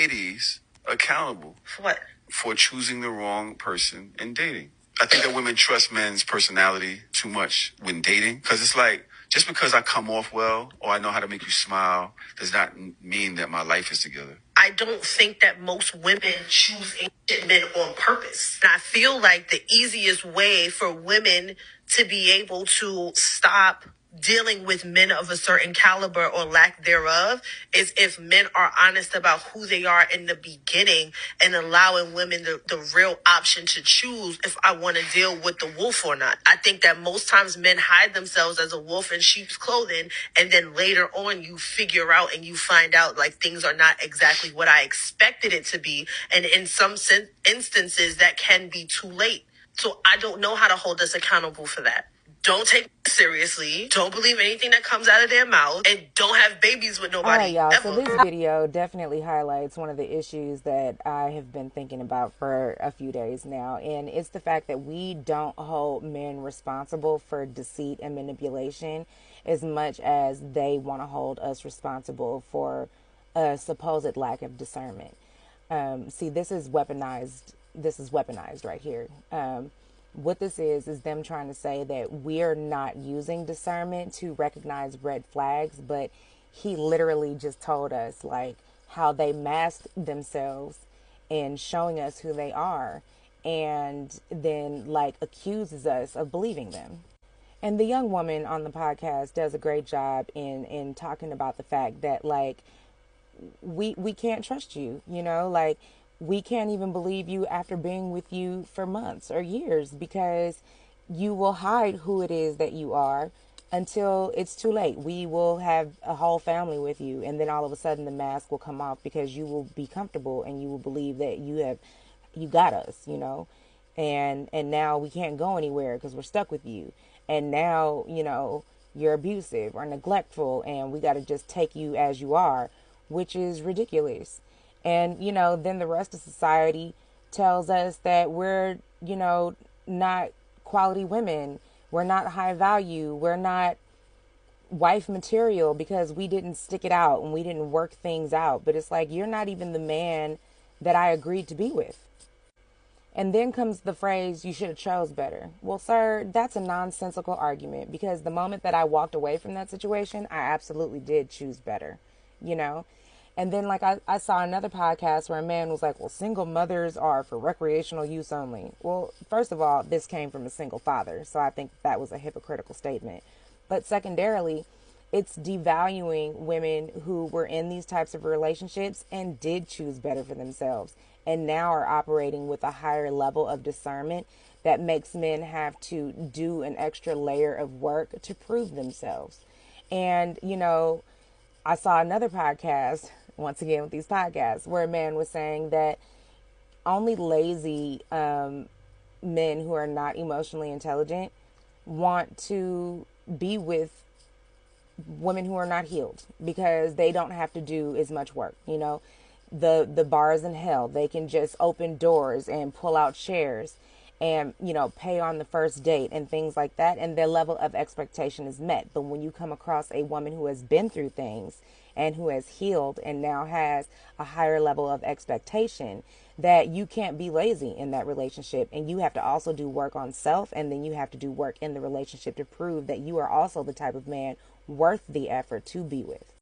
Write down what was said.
ladies accountable. For what? For choosing the wrong person in dating. I think that women trust men's personality too much when dating. Because it's like, just because I come off well or I know how to make you smile does not mean that my life is together. I don't think that most women choose ancient men on purpose. And I feel like the easiest way for women to be able to stop dealing with men of a certain caliber or lack thereof is if men are honest about who they are in the beginning and allowing women the real option to choose if I want to deal with the wolf or not. I think that most times men hide themselves as a wolf in sheep's clothing, and then later on you figure out and you find out like things are not exactly what I expected it to be, and in some instances that can be too late. So I don't know how to hold us accountable for that. Don't take it seriously. Don't believe anything that comes out of their mouth. And don't have babies with nobody. All right, y'all. Ever. So this video definitely highlights one of the issues that I have been thinking about for a few days now. And it's the fact that we don't hold men responsible for deceit and manipulation as much as they want to hold us responsible for a supposed lack of discernment. See, this is weaponized. This is weaponized right here. What this is them trying to say that we're not using discernment to recognize red flags, but he literally just told us like how they mask themselves in showing us who they are, and then like accuses us of believing them. And the young woman on the podcast does a great job in talking about the fact that like we can't trust you, you know, like we can't even believe you after being with you for months or years because you will hide who it is that you are until it's too late. We will have a whole family with you, and then all of a sudden the mask will come off because you will be comfortable and you will believe that you got us, you know, and now we can't go anywhere because we're stuck with you. And now, you know, you're abusive or neglectful and we got to just take you as you are, which is ridiculous. And, you know, then the rest of society tells us that we're, you know, not quality women. We're not high value. We're not wife material because we didn't stick it out and we didn't work things out. But it's like, you're not even the man that I agreed to be with. And then comes the phrase, you should have chose better. Well, sir, that's a nonsensical argument because the moment that I walked away from that situation, I absolutely did choose better, you know. And then, like, I saw another podcast where a man was like, well, single mothers are for recreational use only. Well, first of all, this came from a single father. So I think that was a hypocritical statement. But secondarily, it's devaluing women who were in these types of relationships and did choose better for themselves and now are operating with a higher level of discernment that makes men have to do an extra layer of work to prove themselves. And, you know, I saw another podcast, once again with these podcasts, where a man was saying that only lazy men who are not emotionally intelligent want to be with women who are not healed because they don't have to do as much work. You know, the bars in hell, they can just open doors and pull out chairs and, you know, pay on the first date and things like that. And their level of expectation is met. But when you come across a woman who has been through things and who has healed and now has a higher level of expectation, that you can't be lazy in that relationship. And you have to also do work on self. And then you have to do work in the relationship to prove that you are also the type of man worth the effort to be with.